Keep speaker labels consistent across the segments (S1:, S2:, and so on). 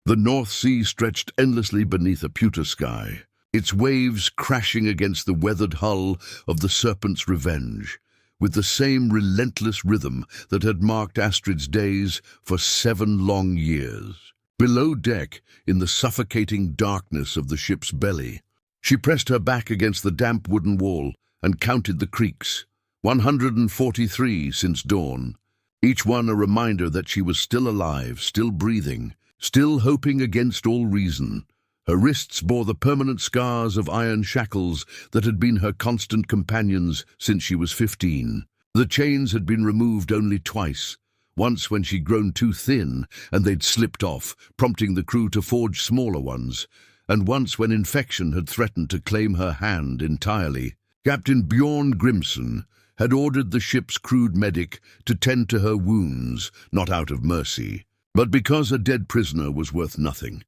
S1: The North Sea stretched endlessly beneath a pewter sky, its waves crashing against the weathered hull of the Serpent's Revenge, with the same relentless rhythm that had marked Astrid's days for 7 long years. Below deck, in the suffocating darkness of the ship's belly, she pressed her back against the damp wooden wall and counted the creaks, 143 since dawn, each one a reminder that she was still alive, still breathing, still hoping against all reason. Her wrists bore the permanent scars of iron shackles that had been her constant companions since she was 15. The chains had been removed only twice, once when she'd grown too thin and they'd slipped off, prompting the crew to forge smaller ones, and once when infection had threatened to claim her hand entirely. Captain Bjorn Grimson had ordered the ship's crude medic to tend to her wounds, not out of mercy, but because a dead prisoner was worth nothing.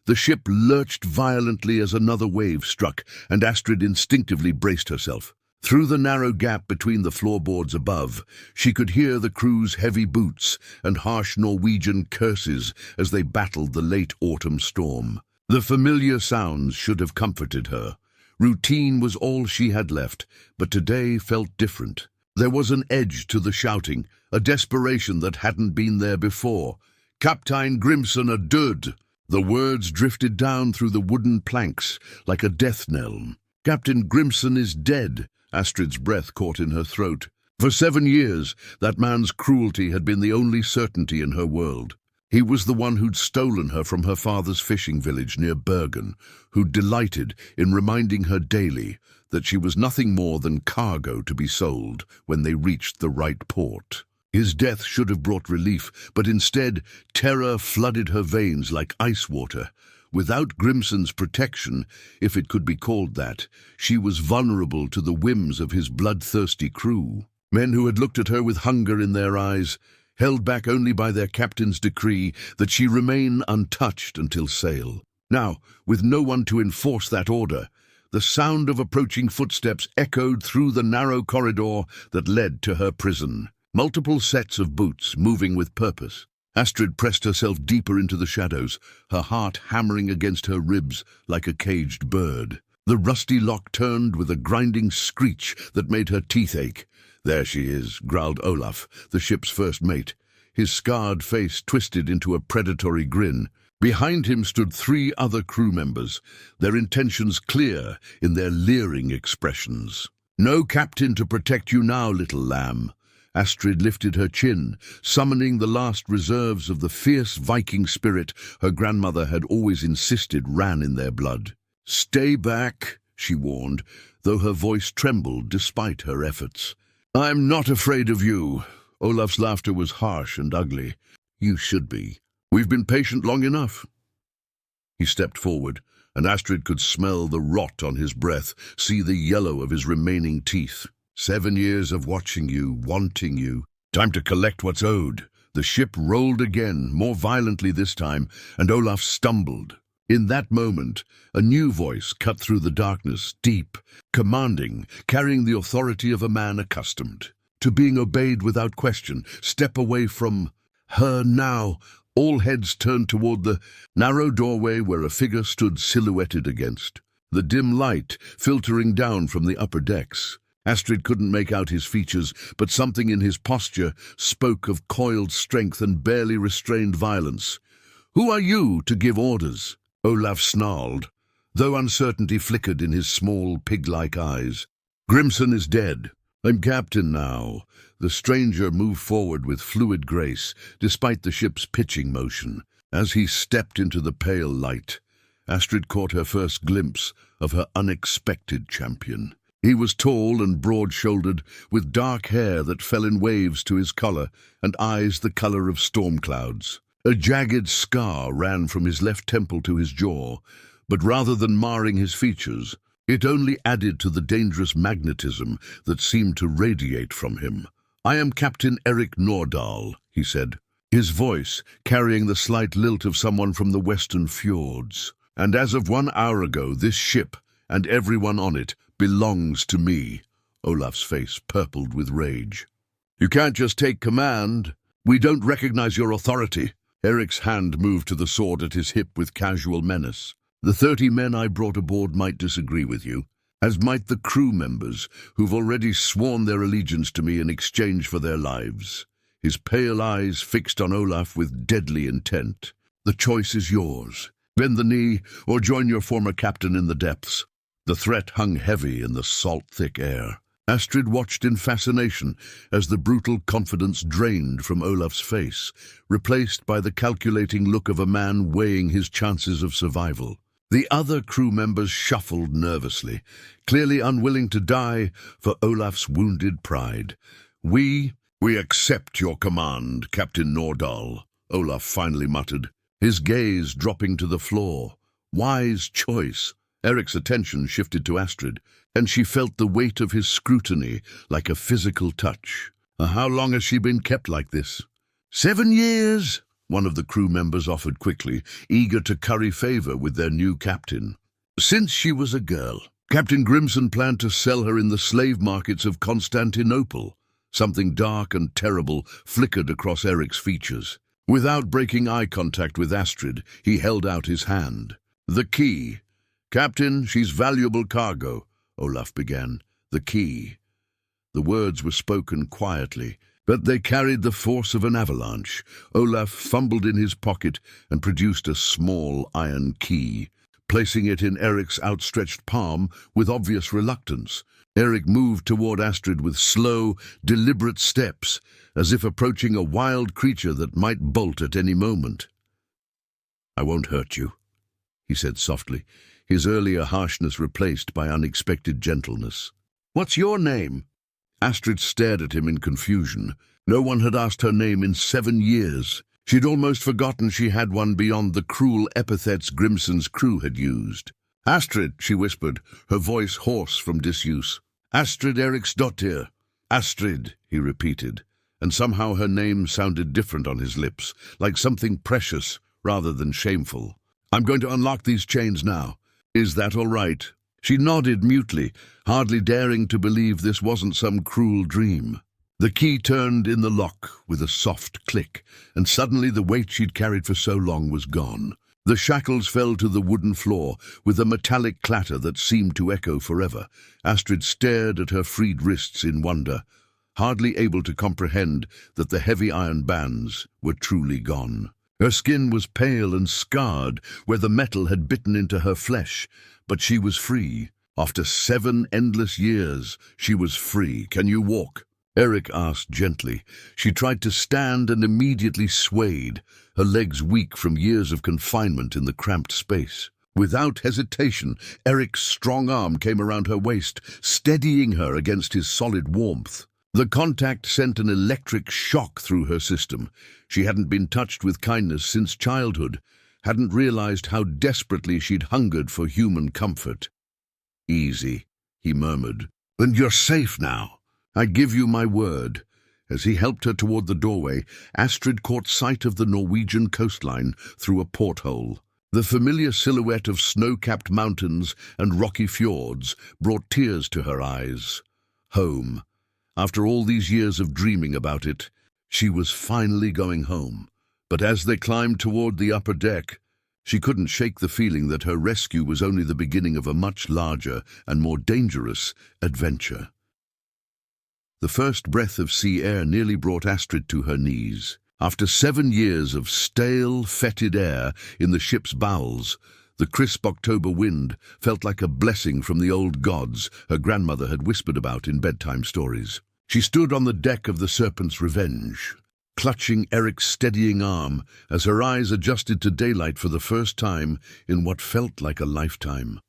S1: The ship lurched violently as another wave struck, and Astrid instinctively braced herself. Through the narrow gap between the floorboards above, she could hear the crew's heavy boots and harsh Norwegian curses as they battled the late autumn storm. The familiar sounds should have comforted her. Routine was all she had left, but today felt different. There was an edge to the shouting, a desperation that hadn't been there before. "Kaptein Grimson er død!" The words drifted down through the wooden planks like a death knell. "Captain Grimson is dead," Astrid's breath caught in her throat. For 7 years, that man's cruelty had been the only certainty in her world. He was the one who'd stolen her from her father's fishing village near Bergen, who'd delighted in reminding her daily that she was nothing more than cargo to be sold when they reached the right port. His death should have brought relief, but instead, terror flooded her veins like ice water. Without Grimson's protection, if it could be called that, she was vulnerable to the whims of his bloodthirsty crew. Men who had looked at her with hunger in their eyes, held back only by their captain's decree that she remain untouched until sail. Now, with no one to enforce that order, the sound of approaching footsteps echoed through the narrow corridor that led to her prison. Multiple sets of boots moving with purpose. Astrid pressed herself deeper into the shadows, her heart hammering against her ribs like a caged bird. The rusty lock turned with a grinding screech that made her teeth ache. "There she is," growled Olaf, the ship's first mate, his scarred face twisted into a predatory grin. Behind him stood 3 other crew members, their intentions clear in their leering expressions. "No captain to protect you now, little lamb." Astrid lifted her chin, summoning the last reserves of the fierce Viking spirit her grandmother had always insisted ran in their blood. "Stay back," she warned, though her voice trembled despite her efforts. "I'm not afraid of you." Olaf's laughter was harsh and ugly. "You should be. We've been patient long enough." He stepped forward, and Astrid could smell the rot on his breath, see the yellow of his remaining teeth. 7 years of watching you, wanting you. Time to collect what's owed. The ship rolled again, more violently this time, and Olaf stumbled. In that moment, a new voice cut through the darkness, deep, commanding, carrying the authority of a man accustomed to being obeyed without question. "Step away from her now." All heads turned toward the narrow doorway where a figure stood silhouetted against the dim light filtering down from the upper decks. Astrid couldn't make out his features, but something in his posture spoke of coiled strength and barely restrained violence. "Who are you to give orders?" Olaf snarled, though uncertainty flickered in his small, pig-like eyes. "Grimson is dead. I'm captain now." The stranger moved forward with fluid grace, despite the ship's pitching motion. As he stepped into the pale light, Astrid caught her first glimpse of her unexpected champion. He was tall and broad-shouldered, with dark hair that fell in waves to his collar and eyes the color of storm clouds. A jagged scar ran from his left temple to his jaw, but rather than marring his features, it only added to the dangerous magnetism that seemed to radiate from him. "I am Captain Erik Nordahl," he said, his voice carrying the slight lilt of someone from the western fjords. "And as of 1 hour ago, this ship, and everyone on it, belongs to me." Olaf's face purpled with rage. "You can't just take command. We don't recognize your authority." Eric's hand moved to the sword at his hip with casual menace. "The 30 men I brought aboard might disagree with you, as might the crew members who've already sworn their allegiance to me in exchange for their lives." His pale eyes fixed on Olaf with deadly intent. "The choice is yours. Bend the knee or join your former captain in the depths." The threat hung heavy in the salt-thick air. Astrid watched in fascination as the brutal confidence drained from Olaf's face, replaced by the calculating look of a man weighing his chances of survival. The other crew members shuffled nervously, clearly unwilling to die for Olaf's wounded pride. We accept your command, Captain Nordahl," Olaf finally muttered, his gaze dropping to the floor. Wise choice. Eric's attention shifted to Astrid, and she felt the weight of his scrutiny like a physical touch. "How long has she been kept like this?" 7 years, one of the crew members offered quickly, eager to curry favor with their new captain. "Since she was a girl. Captain Grimson planned to sell her in the slave markets of Constantinople." Something dark and terrible flickered across Eric's features. Without breaking eye contact with Astrid, he held out his hand. "The key. Captain, she's valuable cargo," Olaf began. "The key." The words were spoken quietly, but they carried the force of an avalanche. Olaf fumbled in his pocket and produced a small iron key, placing it in Eric's outstretched palm with obvious reluctance. Eric moved toward Astrid with slow, deliberate steps, as if approaching a wild creature that might bolt at any moment. "I won't hurt you," he said softly, his earlier harshness replaced by unexpected gentleness. "What's your name?" Astrid stared at him in confusion. No one had asked her name in 7 years. She'd almost forgotten she had one beyond the cruel epithets Grimson's crew had used. "Astrid," she whispered, her voice hoarse from disuse. "Astrid Eriksdottir." "Astrid," he repeated, and somehow her name sounded different on his lips, like something precious rather than shameful. "I'm going to unlock these chains now. Is that all right?" She nodded mutely, hardly daring to believe this wasn't some cruel dream. The key turned in the lock with a soft click, and suddenly the weight she'd carried for so long was gone. The shackles fell to the wooden floor with a metallic clatter that seemed to echo forever. Astrid stared at her freed wrists in wonder, hardly able to comprehend that the heavy iron bands were truly gone. Her skin was pale and scarred where the metal had bitten into her flesh, but she was free. After 7 endless years, she was free. "Can you walk?" Eric asked gently. She tried to stand and immediately swayed, her legs weak from years of confinement in the cramped space. Without hesitation, Eric's strong arm came around her waist, steadying her against his solid warmth. The contact sent an electric shock through her system. She hadn't been touched with kindness since childhood, hadn't realized how desperately she'd hungered for human comfort. "Easy," he murmured. "And you're safe now. I give you my word." As he helped her toward the doorway, Astrid caught sight of the Norwegian coastline through a porthole. The familiar silhouette of snow-capped mountains and rocky fjords brought tears to her eyes. Home. After all these years of dreaming about it, she was finally going home. But as they climbed toward the upper deck, she couldn't shake the feeling that her rescue was only the beginning of a much larger and more dangerous adventure. The first breath of sea air nearly brought Astrid to her knees. After 7 years of stale, fetid air in the ship's bowels, the crisp October wind felt like a blessing from the old gods her grandmother had whispered about in bedtime stories. She stood on the deck of the Serpent's Revenge, clutching Eric's steadying arm as her eyes adjusted to daylight for the first time in what felt like a lifetime.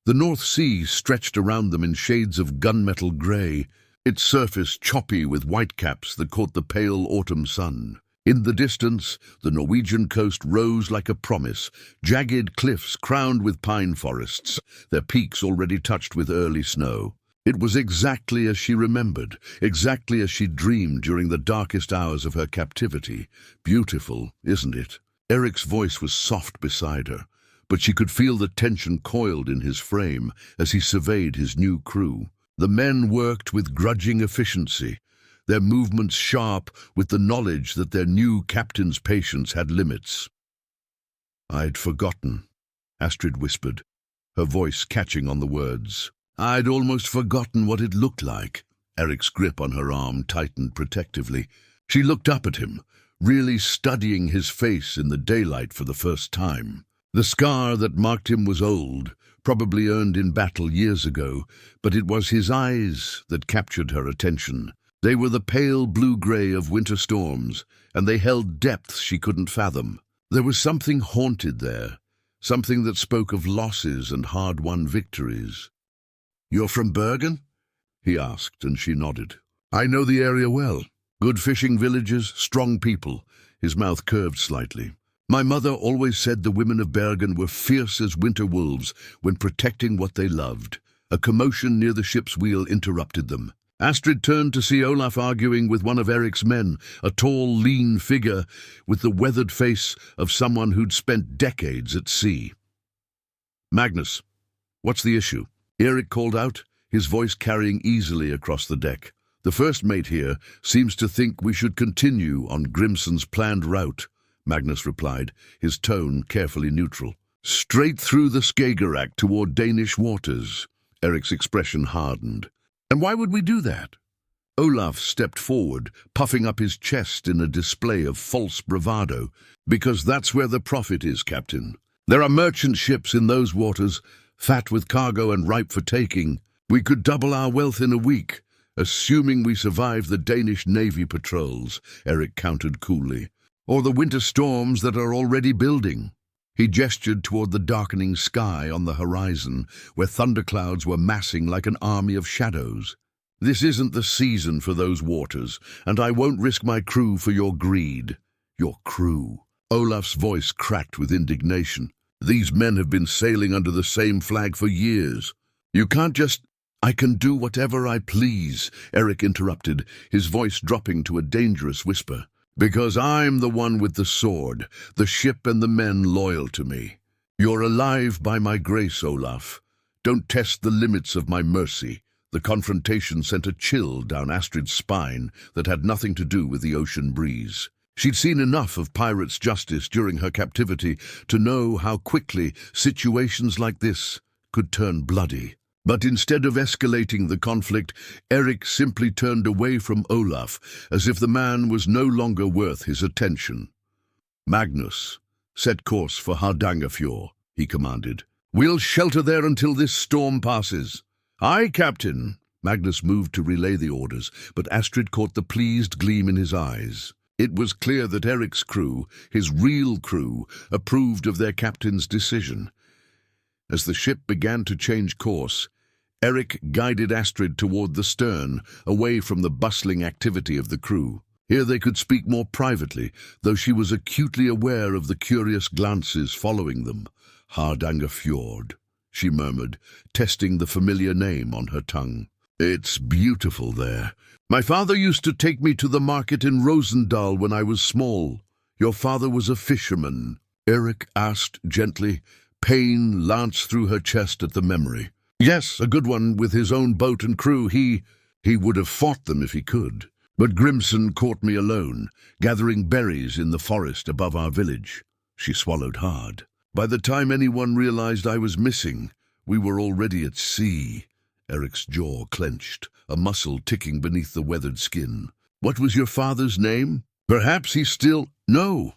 S1: The North Sea stretched around them in shades of gunmetal grey, its surface choppy with whitecaps that caught the pale autumn sun. In the distance, the Norwegian coast rose like a promise, jagged cliffs crowned with pine forests, their peaks already touched with early snow. It was exactly as she remembered, exactly as she dreamed during the darkest hours of her captivity. Beautiful, isn't it? Eric's voice was soft beside her, but she could feel the tension coiled in his frame as he surveyed his new crew. The men worked with grudging efficiency, their movements sharp with the knowledge that their new captain's patience had limits. "I'd forgotten," Astrid whispered, her voice catching on the words. "I'd almost forgotten what it looked like." Eric's grip on her arm tightened protectively. She looked up at him, really studying his face in the daylight for the first time. The scar that marked him was old, probably earned in battle years ago, but it was his eyes that captured her attention. They were the pale blue-grey of winter storms, and they held depths she couldn't fathom. There was something haunted there, something that spoke of losses and hard-won victories. "You're from Bergen?" he asked, and she nodded. "I know the area well. Good fishing villages, strong people." His mouth curved slightly. "My mother always said the women of Bergen were fierce as winter wolves when protecting what they loved." A commotion near the ship's wheel interrupted them. Astrid turned to see Olaf arguing with one of Eric's men, a tall, lean figure with the weathered face of someone who'd spent decades at sea. "Magnus, what's the issue?" Eric called out, his voice carrying easily across the deck. "The first mate here seems to think we should continue on Grimson's planned route," Magnus replied, his tone carefully neutral. "Straight through the Skagerrak toward Danish waters." Eric's expression hardened. "And why would we do that?" Olaf stepped forward, puffing up his chest in a display of false bravado. "Because that's where the profit is, Captain. There are merchant ships in those waters, fat with cargo and ripe for taking. We could double our wealth in a week, assuming we survive the Danish Navy patrols," Eric countered coolly. "Or the winter storms that are already building." He gestured toward the darkening sky on the horizon, where thunderclouds were massing like an army of shadows. "This isn't the season for those waters, and I won't risk my crew for your greed." "Your crew?" Olaf's voice cracked with indignation. "These men have been sailing under the same flag for years. You can't just—" "I can do whatever I please," Eric interrupted, his voice dropping to a dangerous whisper. "Because I'm the one with the sword, the ship and the men loyal to me. You're alive by my grace, Olaf. Don't test the limits of my mercy." The confrontation sent a chill down Astrid's spine that had nothing to do with the ocean breeze. She'd seen enough of pirates' justice during her captivity to know how quickly situations like this could turn bloody. But instead of escalating the conflict, Eric simply turned away from Olaf, as if the man was no longer worth his attention. "Magnus, set course for Hardangerfjord," he commanded. "We'll shelter there until this storm passes." "Aye, Captain." Magnus moved to relay the orders, but Astrid caught the pleased gleam in his eyes. It was clear that Eric's crew, his real crew, approved of their captain's decision. As the ship began to change course, Eric guided Astrid toward the stern, away from the bustling activity of the crew. Here they could speak more privately, though she was acutely aware of the curious glances following them. "Hardangerfjord," she murmured, testing the familiar name on her tongue. "It's beautiful there. My father used to take me to the market in Rosendal when I was small. Your father was a fisherman?" Eric asked gently. Pain lanced through her chest at the memory. "Yes, a good one with his own boat and crew. He would have fought them if he could. But Grimson caught me alone, gathering berries in the forest above our village." She swallowed hard. "By the time anyone realized I was missing, we were already at sea." Eric's jaw clenched, a muscle ticking beneath the weathered skin. "What was your father's name? Perhaps he's still—" "No!"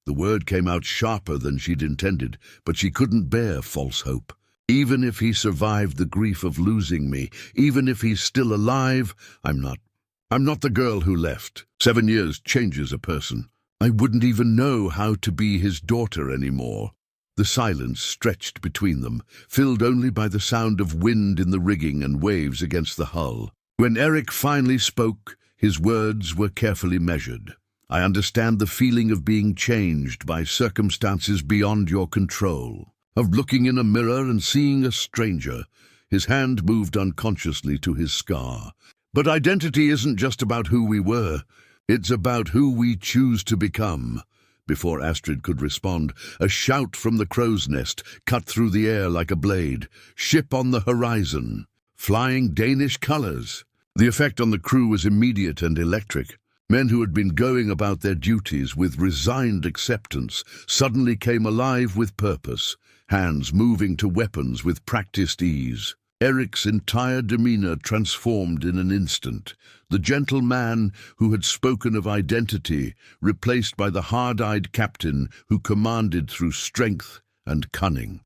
S1: The word came out sharper than she'd intended, but she couldn't bear false hope. "Even if he survived the grief of losing me, even if he's still alive, I'm not the girl who left. 7 years changes a person. I wouldn't even know how to be his daughter anymore." The silence stretched between them, filled only by the sound of wind in the rigging and waves against the hull. When Eric finally spoke, his words were carefully measured. "I understand the feeling of being changed by circumstances beyond your control, of looking in a mirror and seeing a stranger." His hand moved unconsciously to his scar. "But identity isn't just about who we were. It's about who we choose to become." Before Astrid could respond, a shout from the crow's nest cut through the air like a blade. "Ship on the horizon! Flying Danish colors!" The effect on the crew was immediate and electric. Men who had been going about their duties with resigned acceptance suddenly came alive with purpose, hands moving to weapons with practiced ease. Eric's entire demeanor transformed in an instant. The gentle man who had spoken of identity replaced by the hard-eyed captain who commanded through strength and cunning.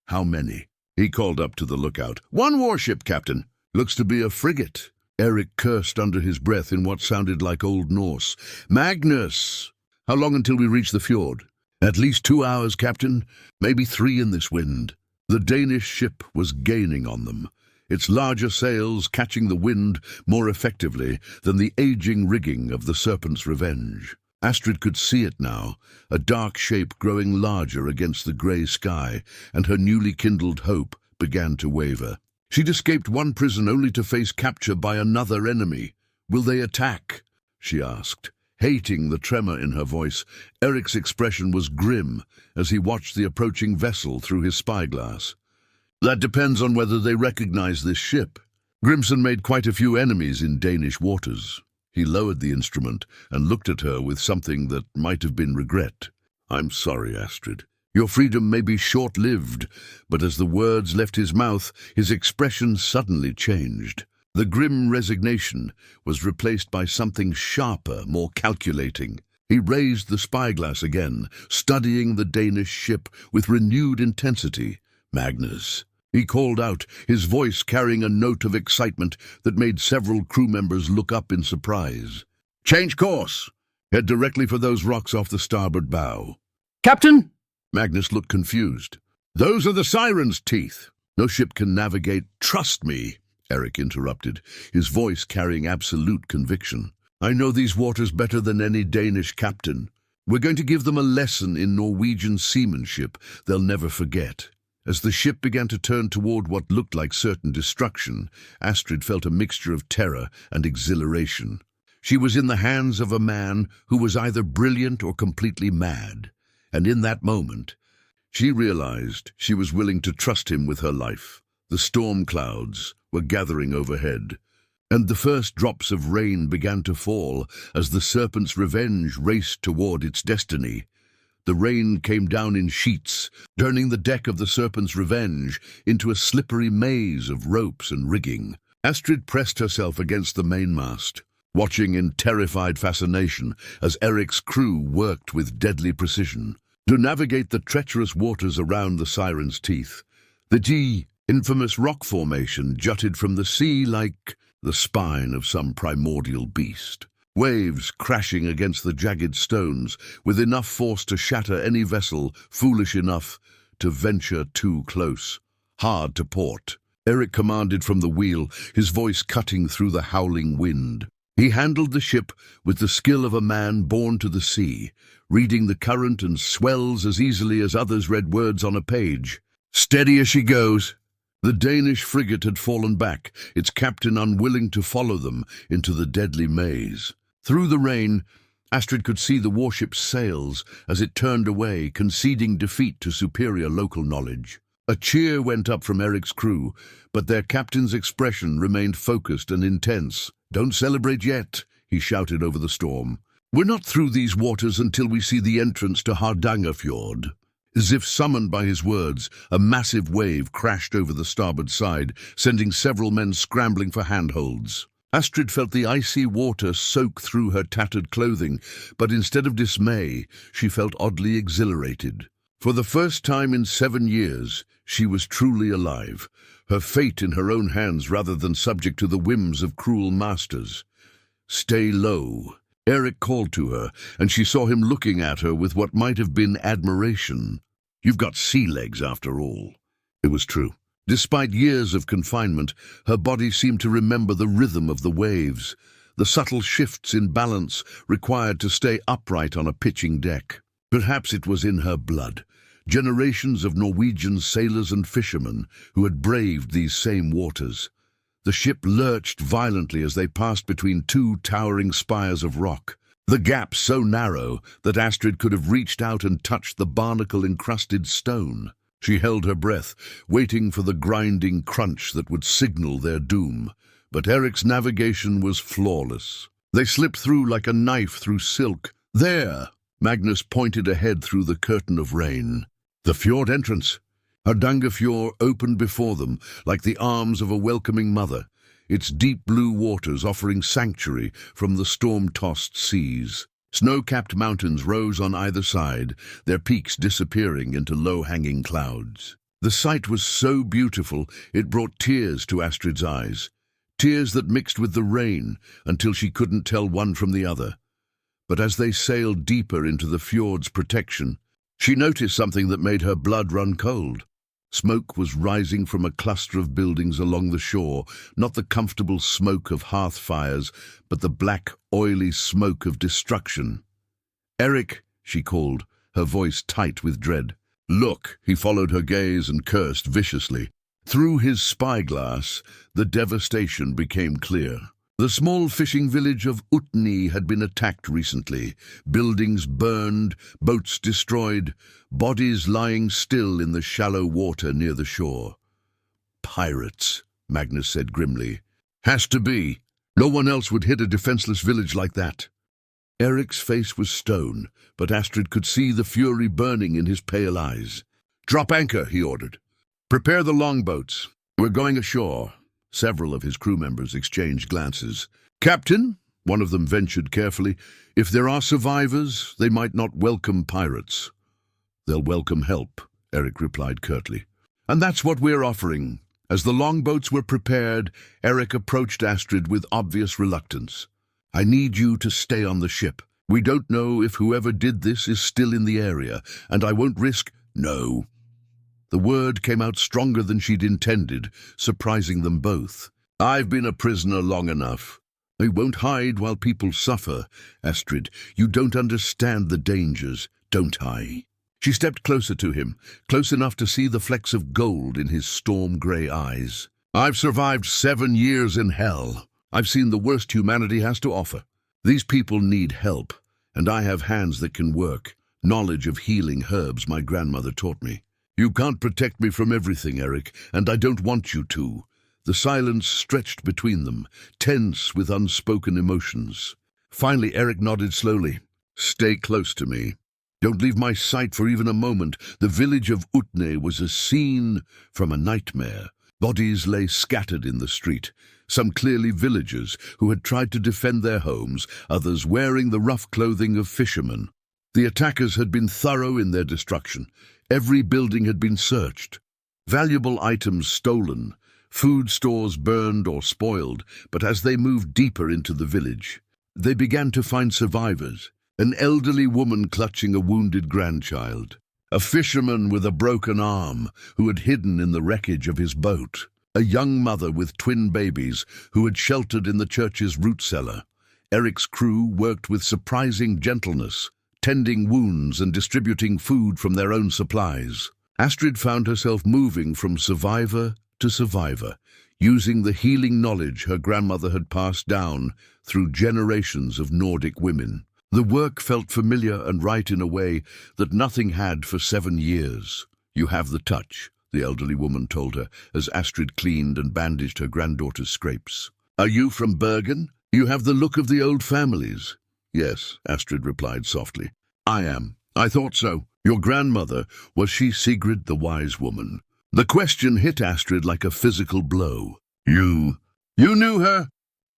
S1: "How many?" he called up to the lookout. "One warship, Captain. Looks to be a frigate." Eric cursed under his breath in what sounded like Old Norse. "Magnus! How long until we reach the fjord?" "At least 2 hours, Captain. Maybe 3 in this wind." The Danish ship was gaining on them, its larger sails catching the wind more effectively than the aging rigging of the Serpent's Revenge. Astrid could see it now, a dark shape growing larger against the grey sky, and her newly kindled hope began to waver. She'd escaped one prison only to face capture by another enemy. "Will they attack?" she asked. Hating the tremor in her voice, Eric's expression was grim as he watched the approaching vessel through his spyglass. "That depends on whether they recognize this ship. Grimson made quite a few enemies in Danish waters." He lowered the instrument and looked at her with something that might have been regret. "I'm sorry, Astrid. Your freedom may be short-lived," but as the words left his mouth, his expression suddenly changed. The grim resignation was replaced by something sharper, more calculating. He raised the spyglass again, studying the Danish ship with renewed intensity. "Magnus," he called out, his voice carrying a note of excitement that made several crew members look up in surprise. "Change course. Head directly for those rocks off the starboard bow."
S2: "Captain?"
S1: Magnus looked confused. "Those are the Siren's teeth. No ship can navigate. Trust me," Eric interrupted, his voice carrying absolute conviction. "I know these waters better than any Danish captain. We're going to give them a lesson in Norwegian seamanship they'll never forget." As the ship began to turn toward what looked like certain destruction, Astrid felt a mixture of terror and exhilaration. She was in the hands of a man who was either brilliant or completely mad, and in that moment, she realized she was willing to trust him with her life. The storm clouds were gathering overhead, and the first drops of rain began to fall as the Serpent's Revenge raced toward its destiny. The rain came down in sheets, turning the deck of the Serpent's Revenge into a slippery maze of ropes and rigging. Astrid pressed herself against the mainmast, watching in terrified fascination as Eric's crew worked with deadly precision to navigate the treacherous waters around the Siren's teeth. The infamous rock formation jutted from the sea like the spine of some primordial beast. Waves crashing against the jagged stones with enough force to shatter any vessel foolish enough to venture too close. Hard to port, Eric commanded from the wheel, his voice cutting through the howling wind. He handled the ship with the skill of a man born to the sea, reading the current and swells as easily as others read words on a page. "Steady as she goes." The Danish frigate had fallen back, its captain unwilling to follow them into the deadly maze. Through the rain, Astrid could see the warship's sails as it turned away, conceding defeat to superior local knowledge. A cheer went up from Eric's crew, but their captain's expression remained focused and intense. "Don't celebrate yet," he shouted over the storm. "We're not through these waters until we see the entrance to Hardangerfjord." As if summoned by his words, a massive wave crashed over the starboard side, sending several men scrambling for handholds. Astrid felt the icy water soak through her tattered clothing, but instead of dismay, she felt oddly exhilarated. For the first time in 7 years, she was truly alive, her fate in her own hands rather than subject to the whims of cruel masters. "Stay low," Eric called to her, and she saw him looking at her with what might have been admiration. "You've got sea legs after all." It was true. Despite years of confinement, her body seemed to remember the rhythm of the waves, the subtle shifts in balance required to stay upright on a pitching deck. Perhaps it was in her blood. Generations of Norwegian sailors and fishermen who had braved these same waters. The ship lurched violently as they passed between 2 towering spires of rock, the gap so narrow that Astrid could have reached out and touched the barnacle-encrusted stone. She held her breath, waiting for the grinding crunch that would signal their doom. but Eric's navigation was flawless. They slipped through like a knife through silk. There! Magnus pointed ahead through the curtain of rain. The fjord entrance. Hardangerfjord opened before them like the arms of a welcoming mother, its deep blue waters offering sanctuary from the storm-tossed seas. Snow-capped mountains rose on either side, their peaks disappearing into low-hanging clouds. The sight was so beautiful it brought tears to Astrid's eyes, tears that mixed with the rain until she couldn't tell one from the other. But as they sailed deeper into the fjord's protection, she noticed something that made her blood run cold. Smoke was rising from a cluster of buildings along the shore, not the comfortable smoke of hearth fires, but the black, oily smoke of destruction. "Eric," she called, her voice tight with dread. "Look," he followed her gaze and cursed viciously. Through his spyglass, the devastation became clear. The small fishing village of Utni had been attacked recently. Buildings burned, boats destroyed, bodies lying still in the shallow water near the shore. "Pirates," Magnus said grimly. "Has to be. No one else would hit a defenseless village like that." Eric's face was stone, but Astrid could see the fury burning in his pale eyes. "Drop anchor," he ordered. "Prepare the longboats. We're going ashore." Several of his crew members exchanged glances. "Captain," one of them ventured carefully, "if there are survivors, they might not welcome pirates." "They'll welcome help," Eric replied curtly. "And that's what we're offering." As the longboats were prepared, Eric approached Astrid with obvious reluctance. "I need you to stay on the ship. We don't know if whoever did this is still in the area, and I won't risk—" "No." The word came out stronger than she'd intended, surprising them both. "I've been a prisoner long enough." "I won't hide while people suffer, Astrid. You don't understand the dangers, don't I?" She stepped closer to him, close enough to see the flecks of gold in his storm-grey eyes. "I've survived 7 years in hell. I've seen the worst humanity has to offer. These people need help, and I have hands that can work, knowledge of healing herbs my grandmother taught me. You can't protect me from everything, Eric, and I don't want you to." The silence stretched between them, tense with unspoken emotions. Finally, Eric nodded slowly. "Stay close to me. Don't leave my sight for even a moment." The village of Utne was a scene from a nightmare. Bodies lay scattered in the street, some clearly villagers who had tried to defend their homes, others wearing the rough clothing of fishermen. The attackers had been thorough in their destruction. Every building had been searched. Valuable items stolen, food stores burned or spoiled, but as they moved deeper into the village, they began to find survivors. An elderly woman clutching a wounded grandchild. A fisherman with a broken arm who had hidden in the wreckage of his boat. A young mother with twin babies who had sheltered in the church's root cellar. Eric's crew worked with surprising gentleness, tending wounds and distributing food from their own supplies. Astrid found herself moving from survivor to survivor, using the healing knowledge her grandmother had passed down through generations of Nordic women. The work felt familiar and right in a way that nothing had for 7 years. "You have the touch," the elderly woman told her as Astrid cleaned and bandaged her granddaughter's scrapes. "Are you from Bergen? You have the look of the old families." "Yes," Astrid replied softly. "I am. I thought so. Your grandmother, was she Sigrid the Wise Woman?" The question hit Astrid like a physical blow. You knew her?"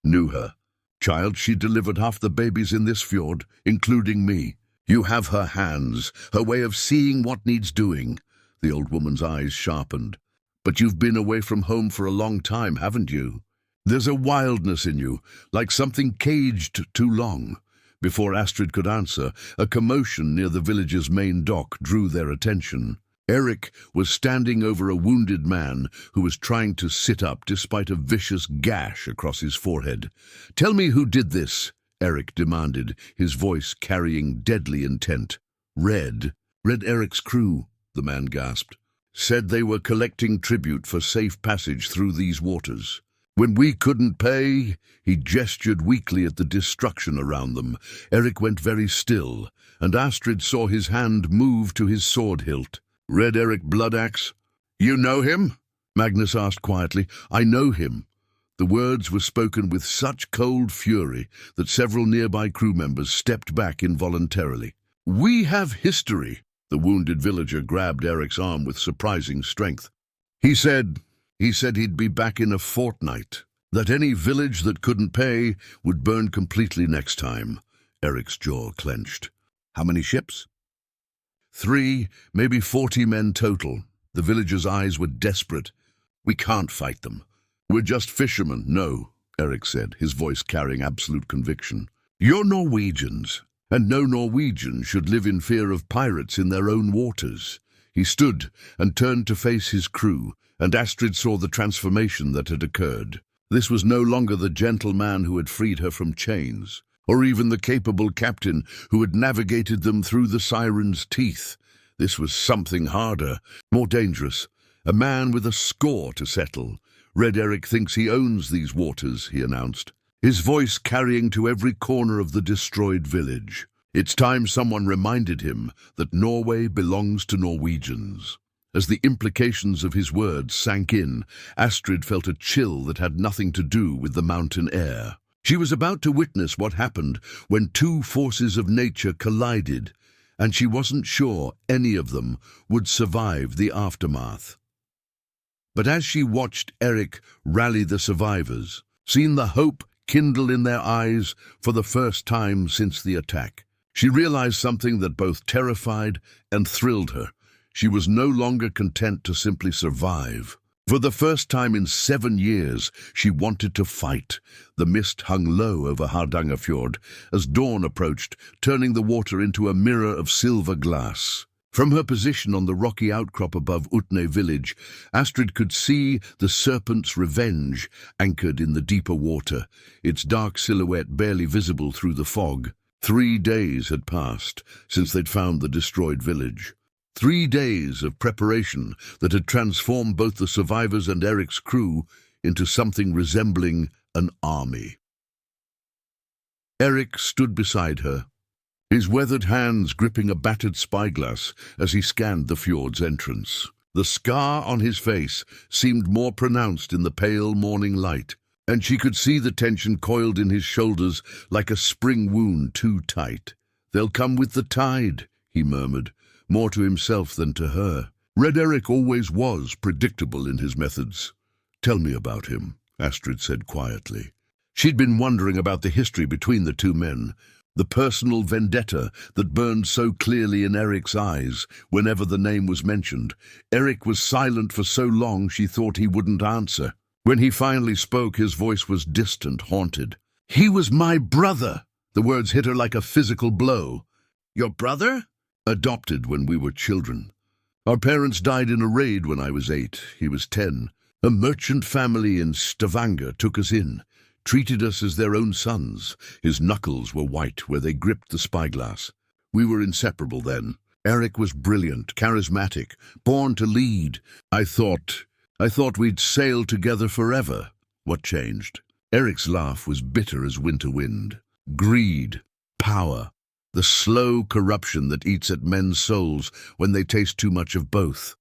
S1: "Knew her. Child, she delivered half the babies in this fjord, including me. You have her hands, her way of seeing what needs doing." The old woman's eyes sharpened. "But you've been away from home for a long time, haven't you? There's a wildness in you, like something caged too long." Before Astrid could answer, a commotion near the village's main dock drew their attention. Eric was standing over a wounded man who was trying to sit up despite a vicious gash across his forehead. "Tell me who did this," Eric demanded, his voice carrying deadly intent. Red Eric's crew," the man gasped. "Said they were collecting tribute for safe passage through these waters. When we couldn't pay," he gestured weakly at the destruction around them. Eric went very still, and Astrid saw his hand move to his sword hilt. "Red Eric Bloodaxe?" "You know him?" Magnus asked quietly. "I know him." The words were spoken with such cold fury that several nearby crew members stepped back involuntarily. "We have history." The wounded villager grabbed Eric's arm with surprising strength. He said he'd be back in a fortnight, that any village that couldn't pay would burn completely next time. Eric's jaw clenched. "How many ships?" 3, maybe 40 men total. The villagers' eyes were desperate. "We can't fight them." "We're just fishermen." "No," Eric said, his voice carrying absolute conviction. "You're Norwegians, and no Norwegian should live in fear of pirates in their own waters." He stood and turned to face his crew, and Astrid saw the transformation that had occurred. This was no longer the gentle man who had freed her from chains, or even the capable captain who had navigated them through the siren's teeth. This was something harder, more dangerous, a man with a score to settle. "Red Eric thinks he owns these waters," he announced, his voice carrying to every corner of the destroyed village. It's time someone reminded him that Norway belongs to Norwegians. As the implications of his words sank in, Astrid felt a chill that had nothing to do with the mountain air. She was about to witness what happened when two forces of nature collided, and she wasn't sure any of them would survive the aftermath. But as she watched Eric rally the survivors, seen the hope kindle in their eyes for the first time since the attack, she realized something that both terrified and thrilled her. She was no longer content to simply survive. For the first time in 7 years, she wanted to fight. The mist hung low over Hardangerfjord as dawn approached, turning the water into a mirror of silver glass. From her position on the rocky outcrop above Utne village, Astrid could see the serpent's revenge anchored in the deeper water, its dark silhouette barely visible through the fog. 3 days had passed since they'd found the destroyed village. 3 days of preparation that had transformed both the survivors and Eric's crew into something resembling an army. Eric stood beside her, his weathered hands gripping a battered spyglass as he scanned the fjord's entrance. The scar on his face seemed more pronounced in the pale morning light, and she could see the tension coiled in his shoulders like a spring wound too tight. "They'll come with the tide," he murmured, more to himself than to her. Red Eric always was predictable in his methods. "Tell me about him," Astrid said quietly. She'd been wondering about the history between the two men, the personal vendetta that burned so clearly in Eric's eyes whenever the name was mentioned. Eric was silent for so long she thought he wouldn't answer. When he finally spoke, his voice was distant, haunted. "He was my brother!" The words hit her like a physical blow. "Your brother?" "Adopted when we were children. Our parents died in a raid when I was 8. He was 10. A merchant family in Stavanger took us in, treated us as their own sons. His knuckles were white where they gripped the spyglass. We were inseparable then. Eric was brilliant, charismatic, born to lead. I thought we'd sail together forever." "What changed?" Eric's laugh was bitter as winter wind. "Greed, power, the slow corruption that eats at men's souls when they taste too much of both."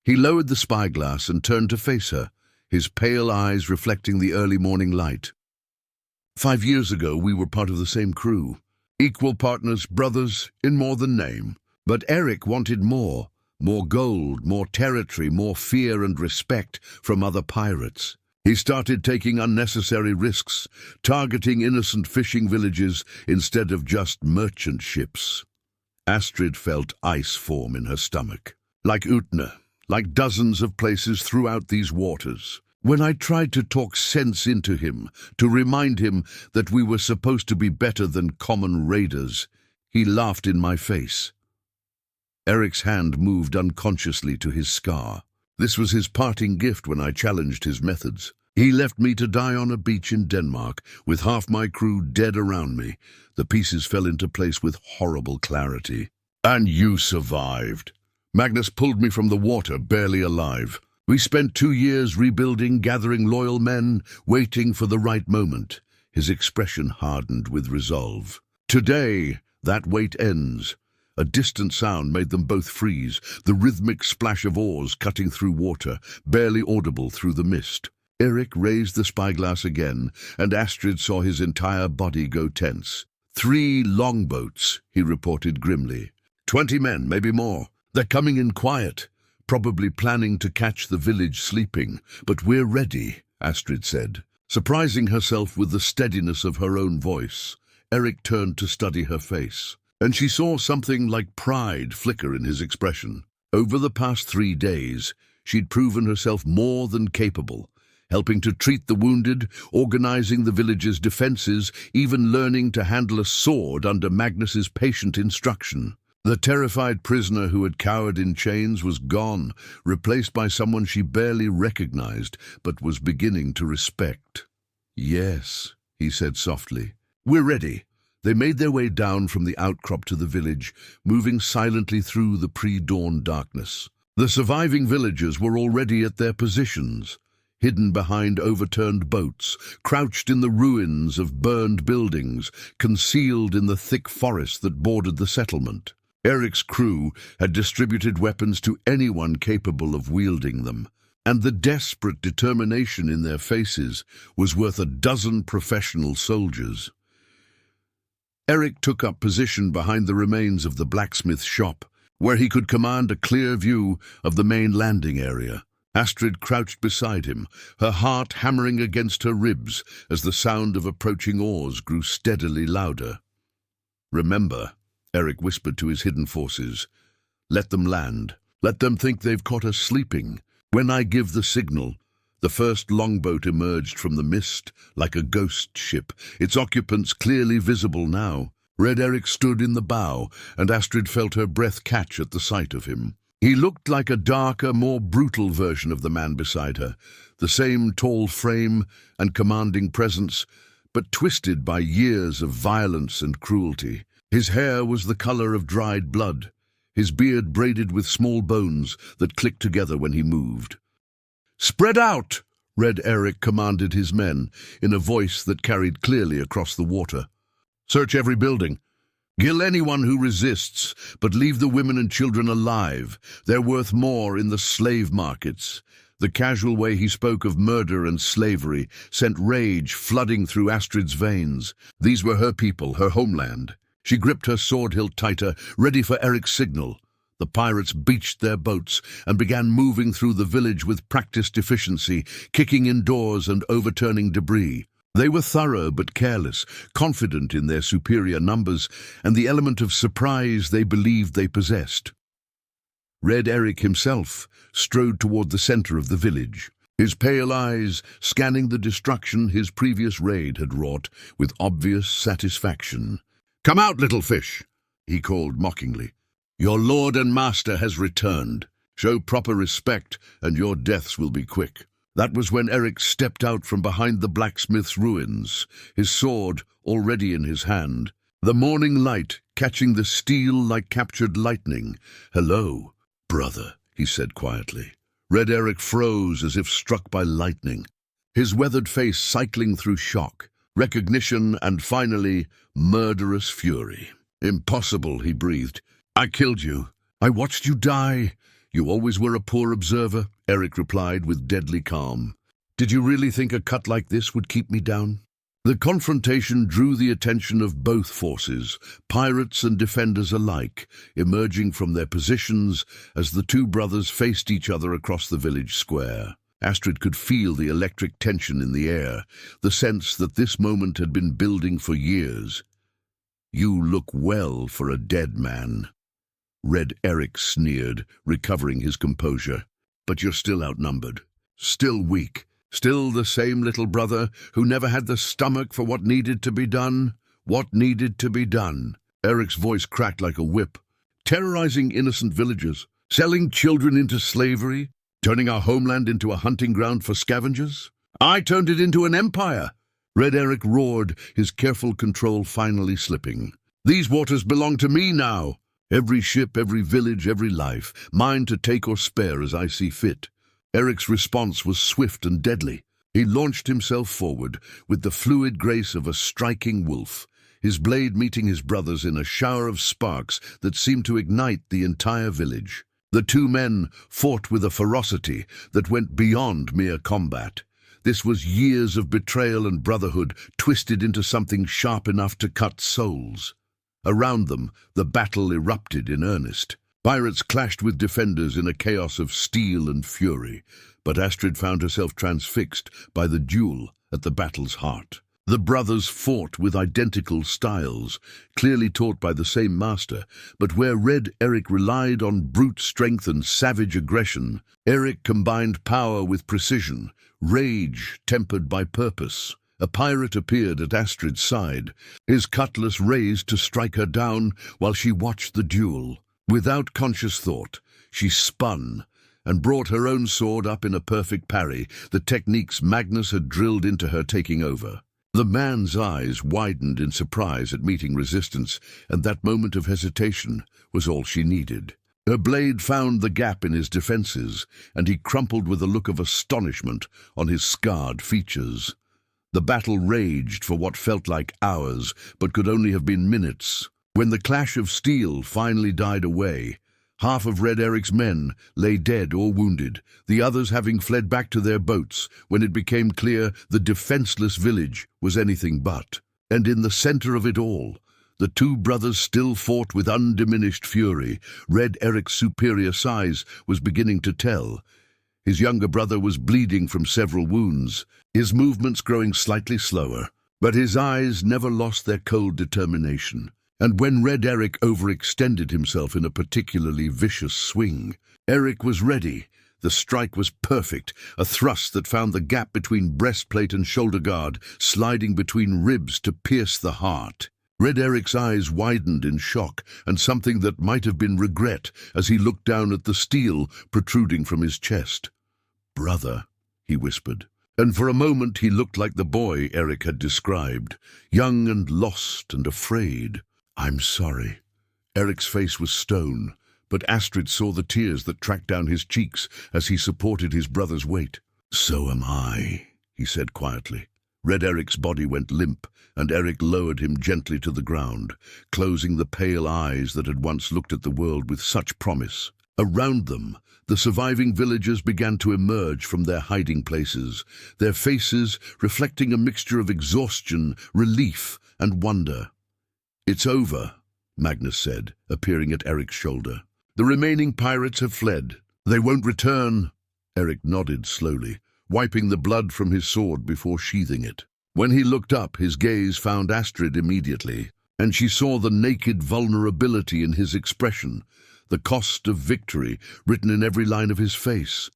S1: He lowered the spyglass and turned to face her, his pale eyes reflecting the early morning light. 5 years ago, we were part of the same crew. Equal partners, brothers, in more than name. But Eric wanted more. More gold, more territory, more fear and respect from other pirates. He started taking unnecessary risks, targeting innocent fishing villages instead of just merchant ships. Astrid felt ice form in her stomach. Like Utne, like dozens of places throughout these waters. When I tried to talk sense into him, to remind him that we were supposed to be better than common raiders, he laughed in my face. Eric's hand moved unconsciously to his scar. This was his parting gift when I challenged his methods. He left me to die on a beach in Denmark, with half my crew dead around me. The pieces fell into place with horrible clarity. "And you survived." Magnus pulled me from the water, barely alive. "We spent 2 years rebuilding, gathering loyal men, waiting for the right moment." His expression hardened with resolve. "Today, that wait ends." A distant sound made them both freeze, the rhythmic splash of oars cutting through water, barely audible through the mist. Eric raised the spyglass again, and Astrid saw his entire body go tense. 3 longboats, he reported grimly. 20 men, maybe more. They're coming in quiet, probably planning to catch the village sleeping. But we're ready, Astrid said. Surprising herself with the steadiness of her own voice, Eric turned to study her face, and she saw something like pride flicker in his expression. Over the past 3 days, she'd proven herself more than capable, helping to treat the wounded, organizing the village's defenses, even learning to handle a sword under Magnus's patient instruction. The terrified prisoner who had cowered in chains was gone, replaced by someone she barely recognized, but was beginning to respect. "Yes," he said softly. "We're ready." They made their way down from the outcrop to the village, moving silently through the pre-dawn darkness. The surviving villagers were already at their positions, hidden behind overturned boats, crouched in the ruins of burned buildings, concealed in the thick forest that bordered the settlement. Eric's crew had distributed weapons to anyone capable of wielding them, and the desperate determination in their faces was worth a dozen professional soldiers. Eric took up position behind the remains of the blacksmith shop, where he could command a clear view of the main landing area. Astrid crouched beside him, her heart hammering against her ribs as the sound of approaching oars grew steadily louder. "Remember," Eric whispered to his hidden forces, "let them land. Let them think they've caught us sleeping. When I give the signal." The first longboat emerged from the mist like a ghost ship, its occupants clearly visible now. Red Eric stood in the bow, and Astrid felt her breath catch at the sight of him. He looked like a darker, more brutal version of the man beside her, the same tall frame and commanding presence, but twisted by years of violence and cruelty. His hair was the color of dried blood, his beard braided with small bones that clicked together when he moved. "Spread out!" Red Eric commanded his men, in a voice that carried clearly across the water. "Search every building. Kill anyone who resists, but leave the women and children alive. They're worth more in the slave markets." The casual way he spoke of murder and slavery sent rage flooding through Astrid's veins. These were her people, her homeland. She gripped her sword hilt tighter, ready for Eric's signal. The pirates beached their boats and began moving through the village with practiced efficiency, kicking in doors and overturning debris. They were thorough but careless, confident in their superior numbers and the element of surprise they believed they possessed. Red Eric himself strode toward the center of the village, his pale eyes scanning the destruction his previous raid had wrought with obvious satisfaction. "Come out, little fish," he called mockingly. "Your lord and master has returned. Show proper respect, and your deaths will be quick." That was when Eric stepped out from behind the blacksmith's ruins, his sword already in his hand, the morning light catching the steel like captured lightning. "Hello, brother," he said quietly. Red Eric froze as if struck by lightning, his weathered face cycling through shock, recognition, and finally, murderous fury. "Impossible," he breathed. "I killed you. I watched you die." "You always were a poor observer," Eric replied with deadly calm. "Did you really think a cut like this would keep me down?" The confrontation drew the attention of both forces, pirates and defenders alike, emerging from their positions as the two brothers faced each other across the village square. Astrid could feel the electric tension in the air, the sense that this moment had been building for years. "You look well for a dead man," Red Eric sneered, recovering his composure. "But you're still outnumbered, still weak, still the same little brother who never had the stomach for what needed to be done." "What needed to be done?" Eric's voice cracked like a whip. "Terrorizing innocent villagers, selling children into slavery, turning our homeland into a hunting ground for scavengers. I turned it into an empire." Red Eric roared, his careful control finally slipping. "These waters belong to me now. Every ship, every village, every life, mine to take or spare as I see fit." Eric's response was swift and deadly. He launched himself forward with the fluid grace of a striking wolf, his blade meeting his brother's in a shower of sparks that seemed to ignite the entire village. The two men fought with a ferocity that went beyond mere combat. This was years of betrayal and brotherhood twisted into something sharp enough to cut souls. Around them, the battle erupted in earnest. Pirates clashed with defenders in a chaos of steel and fury, but Astrid found herself transfixed by the duel at the battle's heart. The brothers fought with identical styles, clearly taught by the same master, but where Red Eric relied on brute strength and savage aggression, Eric combined power with precision, rage tempered by purpose. A pirate appeared at Astrid's side, his cutlass raised to strike her down while she watched the duel. Without conscious thought, she spun and brought her own sword up in a perfect parry, the techniques Magnus had drilled into her taking over. The man's eyes widened in surprise at meeting resistance, and that moment of hesitation was all she needed. Her blade found the gap in his defenses, and he crumpled with a look of astonishment on his scarred features. The battle raged for what felt like hours, but could only have been minutes. When the clash of steel finally died away, half of Red Eric's men lay dead or wounded, the others having fled back to their boats when it became clear the defenseless village was anything but. And in the center of it all, the two brothers still fought with undiminished fury. Red Eric's superior size was beginning to tell. His younger brother was bleeding from several wounds, his movements growing slightly slower, but his eyes never lost their cold determination. And when Red Eric overextended himself in a particularly vicious swing, Eric was ready. The strike was perfect, a thrust that found the gap between breastplate and shoulder guard, sliding between ribs to pierce the heart. Red Eric's eyes widened in shock, and something that might have been regret as he looked down at the steel protruding from his chest. "Brother," he whispered, and for a moment he looked like the boy Eric had described, young and lost and afraid. "I'm sorry." Eric's face was stone, but Astrid saw the tears that tracked down his cheeks as he supported his brother's weight. "So am I," he said quietly. Red Eric's body went limp, and Eric lowered him gently to the ground, closing the pale eyes that had once looked at the world with such promise. Around them, the surviving villagers began to emerge from their hiding places, their faces reflecting a mixture of exhaustion, relief, and wonder. "It's over," Magnus said, appearing at Eric's shoulder. "The remaining pirates have fled. They won't return." Eric nodded slowly, wiping the blood from his sword before sheathing it. When he looked up, his gaze found Astrid immediately, and she saw the naked vulnerability in his expression, the cost of victory written in every line of his face.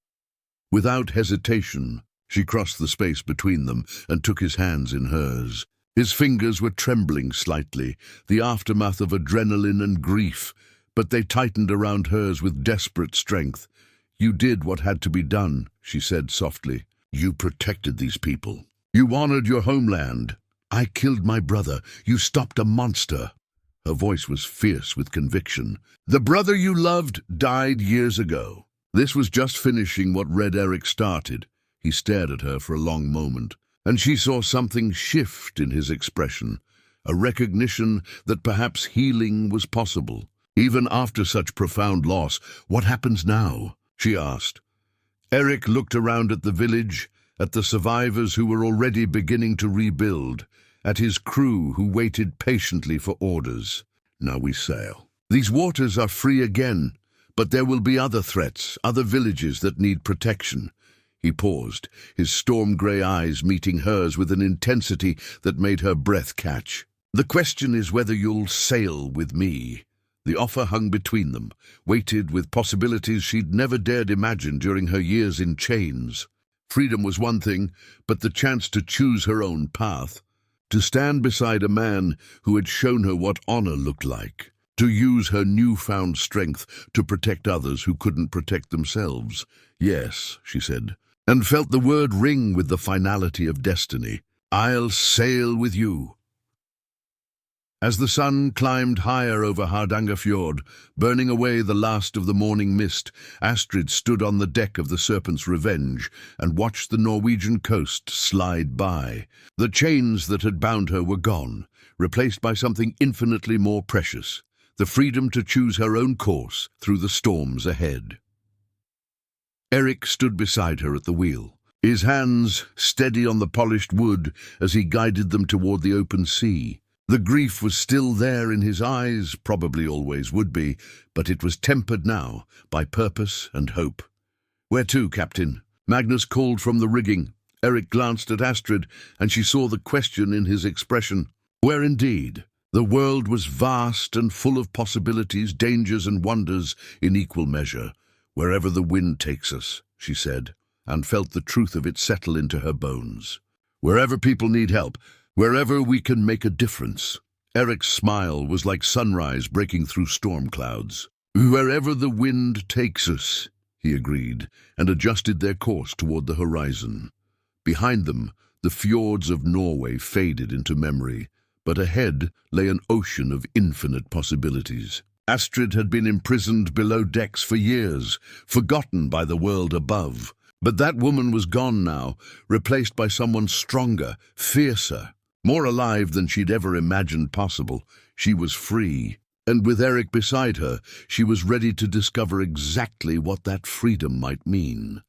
S1: Without hesitation, she crossed the space between them and took his hands in hers. His fingers were trembling slightly, the aftermath of adrenaline and grief, but they tightened around hers with desperate strength. "You did what had to be done," she said softly. "You protected these people. You honored your homeland. I killed my brother. You stopped a monster." Her voice was fierce with conviction. "The brother you loved died years ago." This was just finishing what Red Eric started. He stared at her for a long moment, and she saw something shift in his expression, a recognition that perhaps healing was possible. Even after such profound loss, "What happens now?" she asked. Eric looked around at the village, at the survivors who were already beginning to rebuild, at his crew who waited patiently for orders. "Now we sail. These waters are free again, but there will be other threats, other villages that need protection." He paused, his storm-grey eyes meeting hers with an intensity that made her breath catch. "The question is whether you'll sail with me." The offer hung between them, weighted with possibilities she'd never dared imagine during her years in chains. Freedom was one thing, but the chance to choose her own path, to stand beside a man who had shown her what honor looked like, to use her newfound strength to protect others who couldn't protect themselves. "Yes," she said, and felt the word ring with the finality of destiny. "I'll sail with you." As the sun climbed higher over Hardanger Fjord, burning away the last of the morning mist, Astrid stood on the deck of the Serpent's Revenge and watched the Norwegian coast slide by. The chains that had bound her were gone, replaced by something infinitely more precious, the freedom to choose her own course through the storms ahead. Eric stood beside her at the wheel, his hands steady on the polished wood as he guided them toward the open sea. The grief was still there in his eyes, probably always would be, but it was tempered now by purpose and hope. "Where to, Captain?" Magnus called from the rigging. Eric glanced at Astrid, and she saw the question in his expression. Where indeed? The world was vast and full of possibilities, dangers and wonders in equal measure. "Wherever the wind takes us," she said, and felt the truth of it settle into her bones. "Wherever people need help, wherever we can make a difference." Eric's smile was like sunrise breaking through storm clouds. "Wherever the wind takes us," he agreed, and adjusted their course toward the horizon. Behind them, the fjords of Norway faded into memory, but ahead lay an ocean of infinite possibilities. Astrid had been imprisoned below decks for years, forgotten by the world above. But that woman was gone now, replaced by someone stronger, fiercer, more alive than she'd ever imagined possible. She was free, and with Eric beside her, she was ready to discover exactly what that freedom might mean.